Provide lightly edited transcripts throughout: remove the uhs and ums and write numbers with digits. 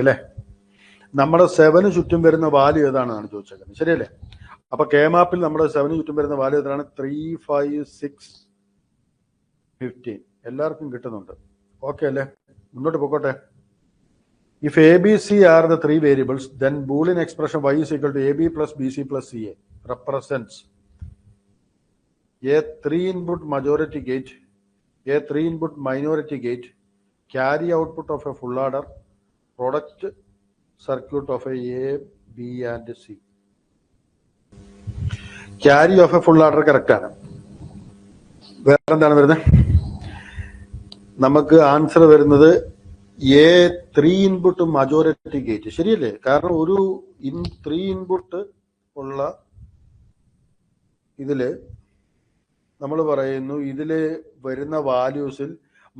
അല്ലേ? നമ്മുടെ 7 ചുറ്റും വരുന്ന വാല്യൂ ഏതാണെന്നാണ് ചോദിച്ചേക്കുന്നത്. ശരിയല്ലേ? അപ്പൊ കെ മാപ്പിൽ നമ്മുടെ 7 ചുറ്റും വരുന്ന വാല്യൂ ഏതാണ്? 3, 5, 6, 15. എല്ലാവർക്കും കിട്ടുന്നുണ്ട്. ഓക്കെ അല്ലേ? മുന്നോട്ട് പോയിക്കോട്ടെ. If A, B, C are the 3 variables, then Boolean expression y is equal to AB plus BC plus CA represents a 3-input majority gate, a 3-input minority gate, carry output of a full order, product circuit of a B and C. Carry of a full order correct ആണ്. വേറെ എന്താണ് വരുന്നത്? നമുക്ക് answer വരുന്നത് A 3 input majority gate. ശരിയല്ലേ? കാരണം ഒരു 3 input ഉള്ള ഇതില് നമ്മൾ പറയുന്നു ഇതില് വരുന്ന വാല്യൂസിൽ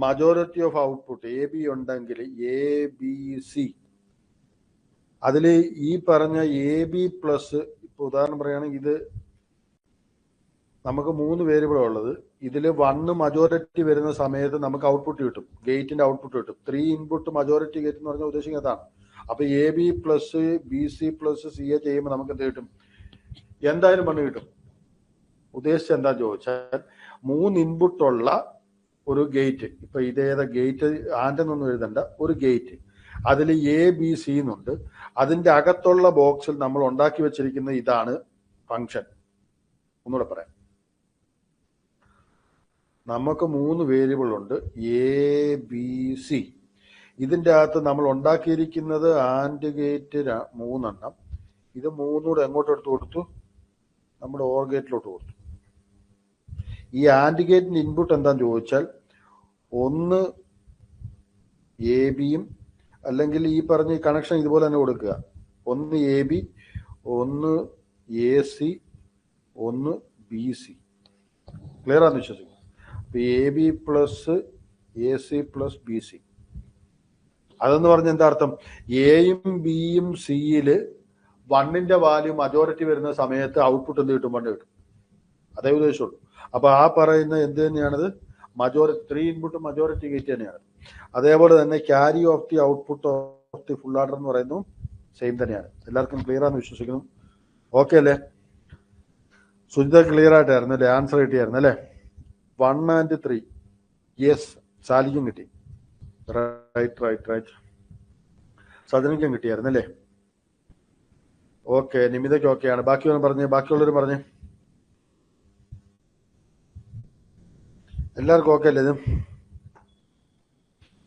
majority of output A B ഉണ്ടെങ്കിൽ എ ബി സി, അതിൽ ഈ പറഞ്ഞ എ ബി പ്ലസ്, ഇപ്പൊ ഉദാഹരണം പറയുകയാണെങ്കിൽ ഇത് നമുക്ക് 3 വേരിയബിൾ ഉള്ളത്. ഇതിൽ 1 മജോറിറ്റി വരുന്ന സമയത്ത് നമുക്ക് ഔട്ട്പുട്ട് കിട്ടും, ഗേറ്റിന്റെ ഔട്ട്പുട്ട് കിട്ടും. 3 ഇൻപുട്ട് മജോറിറ്റി ഗേറ്റ് എന്ന് പറഞ്ഞാൽ ഉദ്ദേശിക്കുന്നത് അതാണ്. അപ്പൊ A B plus B C plus C A ചെയ്യുമ്പോൾ നമുക്ക് എന്ത് കിട്ടും? എന്തായാലും 1 കിട്ടും. ഉദ്ദേശിച്ച് എന്താ ചോദിച്ചാൽ 3 ഇൻപുട്ടുള്ള ഒരു ഗേറ്റ്, ഇപ്പൊ ഇതേതാ ഗേറ്റ് ആൻഡെന്നൊന്നും എഴുതണ്ട, ഒരു ഗേറ്റ്, അതിൽ എ ബി സി എന്നുണ്ട്. അതിന്റെ അകത്തുള്ള ബോക്സിൽ നമ്മൾ ഉണ്ടാക്കി വെച്ചിരിക്കുന്ന ഇതാണ് ഫംഗ്ഷൻ. ഒന്നുകൂടെ പറയാം. നമുക്ക് 3 വേരിയബിൾ ഉണ്ട്, എ ബി സി. ഇതിന്റെ അകത്ത് നമ്മൾ ഉണ്ടാക്കിയിരിക്കുന്നത് ആൻഡ് ഗേറ്റ് 3 എണ്ണം. ഇത് 3 കൂടെ എങ്ങോട്ട് എടുത്തു കൊടുത്തു? നമ്മുടെ ഓർ ഗേറ്റിലോട്ട് കൊടുത്തു. ഈ ആൻഡ് ഗേറ്റിന്റെ ഇൻപുട്ട് എന്താന്ന് ചോദിച്ചാൽ ഒന്ന് എ ബിയും, അല്ലെങ്കിൽ ഈ പറഞ്ഞ കണക്ഷൻ ഇതുപോലെ തന്നെ കൊടുക്കുക. ഒന്ന് എ ബി, ഒന്ന് എ സി, ഒന്ന് ബി സി. ക്ലിയർ ആണെന്ന് വിശ്വസിക്കുന്നു. A B plus A C plus B C, അതെന്ന് പറഞ്ഞ എന്താ അർത്ഥം? എയും ബിയും സിയില് 1ന്റെ വാല്യൂ മജോറിറ്റി വരുന്ന സമയത്ത് ഔട്ട്പുട്ട് എന്ത് കിട്ടും? 1 കിട്ടും. അതേ ഉദ്ദേശമുള്ളൂ. അപ്പൊ ആ പറയുന്ന എന്ത് തന്നെയാണത്? മജോറിറ്റി 3 ഇൻപുട്ട് മജോറിറ്റി ഗേറ്റ് തന്നെയാണ്. അതേപോലെ തന്നെ carry of the output of the full order എന്ന് പറയുന്നു സെയിം തന്നെയാണ്. എല്ലാവർക്കും ക്ലിയർ ആണെന്ന് വിശ്വസിക്കുന്നു. ഓക്കെ അല്ലേ? സുജിത ക്ലിയർ ആയിട്ടായിരുന്നു അല്ലേ? ആൻസർ കിട്ടിയായിരുന്നു അല്ലേ? 1 and 3. യെസ്, സാലിക്കും കിട്ടി. റൈറ്റ്. സദനിക്കും കിട്ടിയായിരുന്നു അല്ലേ? ഓക്കെ, നിമിതയ്ക്ക് ഓക്കെയാണ്. ബാക്കിയുള്ളവർ പറഞ്ഞേ. എല്ലാവർക്കും ഓക്കെ അല്ലേ? ഇത്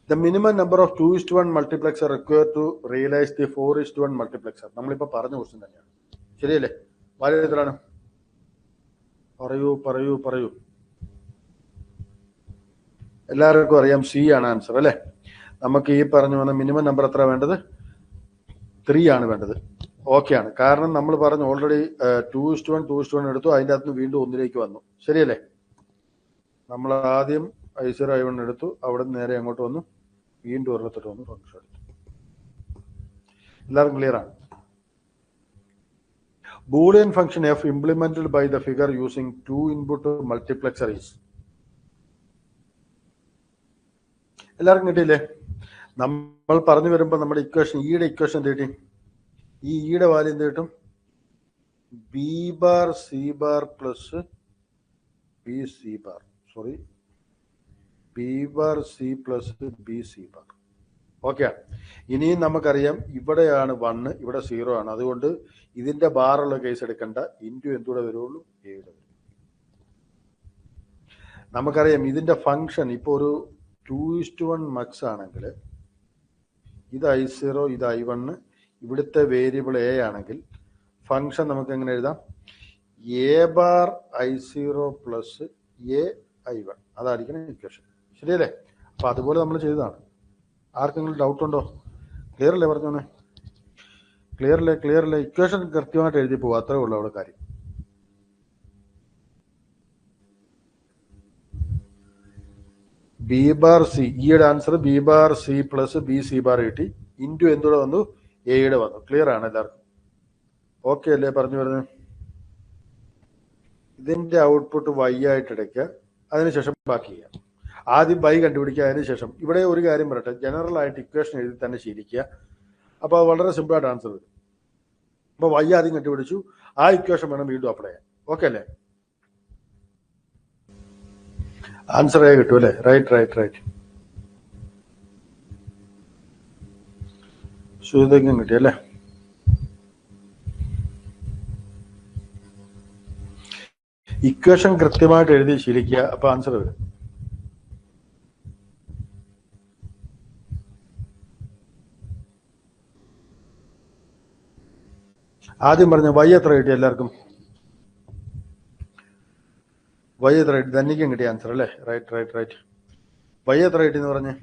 the minimum number of 2:1 multiplexer required to realise the 4:1 multiplexer. നമ്മളിപ്പോ പറഞ്ഞ ക്വസ്റ്റ്യൻ തന്നെയാണ്. ശരിയല്ലേ? വളരെ എത്രയാണ്? പറയൂ. എല്ലാവർക്കും അറിയാം സി ആണ് ആൻസർ അല്ലേ? നമുക്ക് ഈ പറഞ്ഞു വന്ന മിനിമം നമ്പർ എത്ര വേണ്ടത്? 3 ആണ് വേണ്ടത്. ഓക്കെ ആണ്. കാരണം നമ്മൾ പറഞ്ഞു ഓൾറെഡി 2:1 എടുത്തു, അതിൻ്റെ അകത്ത് വീണ്ടും 1ലേക്ക് വന്നു. ശരിയല്ലേ? നമ്മൾ ആദ്യം I0 I1 എടുത്തു, അവിടെ നിന്ന് നേരെ അങ്ങോട്ട് വന്നു, വീണ്ടും ഒരിടത്തോട്ട് വന്നു, ഫംഗ്ഷൻ എടുത്തു. എല്ലാവർക്കും ക്ലിയർ ആണ്? Boolean function f implemented by the figure using 2 input multiplexer is. എല്ലാവർക്കും കിട്ടിയില്ലേ? നമ്മൾ പറഞ്ഞു വരുമ്പോൾ നമ്മുടെ ഇക്വേഷൻ, ഈയുടെ ഇക്വേഷൻ എന്ത് കിട്ടി? ഈ ഈയുടെ വാല്യൂ എന്ത് കിട്ടും? B bar C bar plus B C bar, B bar C plus B C bar. Okay. ഇനിയും നമുക്കറിയാം ഇവിടെയാണ് 1, ഇവിടെ 0 ആണ്. അതുകൊണ്ട് ഇതിന്റെ ബാറുള്ള കേസ് എടുക്കണ്ട, ഇൻറ്റു എന്തുകൂടെ വരുള്ളൂ? എയുടെ വരും. നമുക്കറിയാം ഇതിന്റെ ഫംഗ്ഷൻ ഇപ്പോൾ ഒരു 2:1 മക്സ് ആണെങ്കിൽ ഇത് I0, ഇത് I1, ഇവിടുത്തെ വേരിയബിൾ എ ആണെങ്കിൽ ഫംഗ്ഷൻ നമുക്ക് എങ്ങനെ എഴുതാം? A bar I0 plus A I1. അതായിരിക്കണം ഇക്വേഷൻ. ശരിയല്ലേ? അപ്പൊ അതുപോലെ നമ്മൾ ചെയ്തതാണ്. ആർക്കെങ്കിലും ഡൗട്ട് ഉണ്ടോ? ക്ലിയർ അല്ലേ? പറഞ്ഞോന്നെ. ക്ലിയർ അല്ലേ? ഇക്വേഷൻ കൃത്യമായിട്ട് എഴുതി പോവാ, അത്രേ ഉള്ളൂ അവിടെ കാര്യം. ബി ബാർ സി, ഈയുടെ answer B bar C plus B C bar കിട്ടി, ഇൻറ്റു എന്തുകൂടെ വന്നു? എയുടെ വന്നു. ക്ലിയർ ആണ് എല്ലാവർക്കും? ഓക്കെ അല്ലേ? പറഞ്ഞു വരുന്നത്. ഇതിന്റെ ഔട്ട്പുട്ട് y ആയിട്ട് എടുക്കുക, അതിനുശേഷം ബാക്കി ചെയ്യാം. ആദ്യം y കണ്ടുപിടിക്കുക, അതിനുശേഷം ഇവിടെ ഒരു കാര്യം പറയട്ടെ, ജനറൽ ആയിട്ട് ഇക്വേഷൻ എഴുതി തന്നെ ശീലിക്കുക. അപ്പോൾ അത് വളരെ സിമ്പിളായിട്ട് ആൻസർ വരും. അപ്പോൾ y ആദ്യം കണ്ടുപിടിച്ചു, ആ ഇക്വേഷൻ വേണം വീണ്ടും അപ്ലൈ ചെയ്യാൻ. ഓക്കെ അല്ലേ? ആൻസർ ആയി കിട്ടും അല്ലേ? റൈറ്റ്. സുഹൃത്തുക്കും കിട്ടി അല്ലേ? ഇക്വേഷൻ കൃത്യമായിട്ട് എഴുതി ശീലിക്കുക, അപ്പൊ ആൻസർ വരും. ആദ്യം പറഞ്ഞ y എത്ര കിട്ടി എല്ലാവർക്കും? y എത്ര കിട്ടി? ധന്യക്കും കിട്ടിയ ആൻസർ അല്ലേ? റൈറ്റ്. y എത്ര കിട്ടി എന്ന് പറഞ്ഞേ?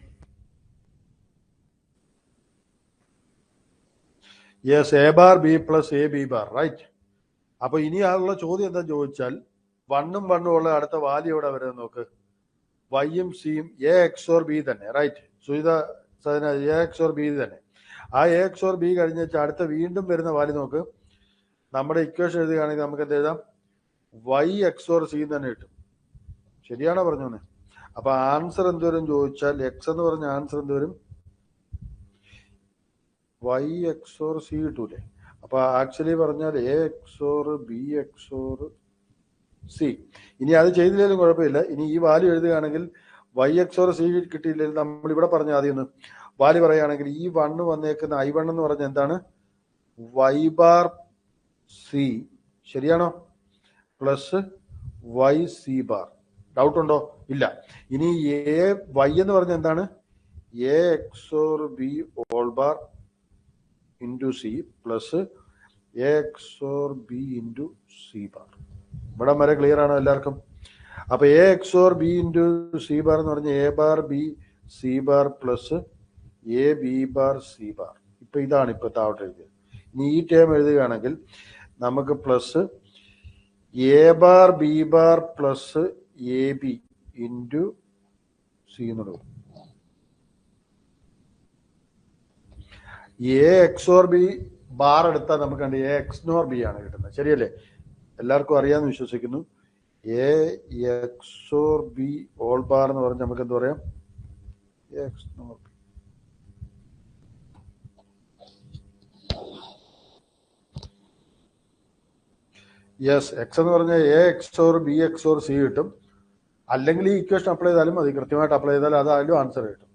Yes, a bar B plus A B bar. Right. അപ്പൊ ഇനി ആളുള്ള ചോദ്യം എന്താ ചോദിച്ചാൽ, 1ഉം 1ഉം ഉള്ള അടുത്ത വാല്യൂ എവിടെ വരുന്നത് നോക്ക്. വൈയും സിയും എ എക്സോർ ബി തന്നെ. റൈറ്റ്. സുഹിത എ എക്സോർ ബി തന്നെ. ആ എ എക്സോർ ബി കഴിഞ്ഞ അടുത്ത വീണ്ടും വരുന്ന വാല്യൂ നോക്ക്. നമ്മുടെ ഇക്വേഷൻ എഴുതുകയാണെങ്കിൽ നമുക്ക് എന്ത് എഴുതാം? വൈ എക്സോർ സി തന്നെ കിട്ടും. ശരിയാണോ പറഞ്ഞോന്നെ? അപ്പൊ ആൻസർ എന്തുവരും ചോദിച്ചാൽ, എക്സ് എന്ന് പറഞ്ഞ ആൻസർ എന്തുവരും? വൈ എക്സോർ സി കിട്ടൂലേ? അപ്പൊ ആക്ച്വലി പറഞ്ഞാൽ A XOR B XOR C. ഇനി അത് ചെയ്തില്ലെങ്കിലും കുഴപ്പമില്ല. ഇനി ഈ വാല്യൂ എഴുതുകയാണെങ്കിൽ വൈ എക്സോർ സി കിട്ടിയില്ലെങ്കിൽ നമ്മൾ ഇവിടെ പറഞ്ഞ ആദ്യം ഒന്ന് വാല്യൂ പറയുകയാണെങ്കിൽ ഈ 1 വന്നേക്കുന്ന I1 എന്ന് പറഞ്ഞ എന്താണ്? Y bar C. ശരിയാണോ? Plus Y C bar. Doubt ഉണ്ടോ? ഇല്ല. ഇനി എ വൈ എന്ന് പറഞ്ഞ എന്താണ്? A XOR B all bar into C plus A XOR B into C bar. ഇവിടം വരെ ക്ലിയർ ആണോ എല്ലാവർക്കും? അപ്പൊ A XOR B into C bar എന്ന് പറഞ്ഞ A bar B C bar plus A B bar C bar. ഇപ്പൊ ഇതാണ് ഇപ്പൊ താഴോട്ട് എഴുതിയത്. ഇനി ഈ ടേം എഴുതുകയാണെങ്കിൽ നമുക്ക് plus A bar B bar plus A B into C എന്നുള്ളത്. എ എക്സോർ ബി ബാർ എടുത്താൽ നമുക്ക് കണ്ട് എ എക്സ്നോർ ബി ആണ് കിട്ടുന്നത്. ശരിയല്ലേ? എല്ലാവർക്കും അറിയാമെന്ന് വിശ്വസിക്കുന്നു. A XOR B all bar എന്ന് പറഞ്ഞാൽ നമുക്ക് എന്താ പറയാം? XNOR B. യെസ്, എക്സ് എന്ന് പറഞ്ഞാൽ A XOR B XOR C കിട്ടും. അല്ലെങ്കിൽ ഈ ഇക്വേഷൻ അപ്ലൈ ചെയ്താലും മതി. കൃത്യമായിട്ട് അപ്ലൈ ചെയ്താൽ അതായാലും ആൻസർ കിട്ടും.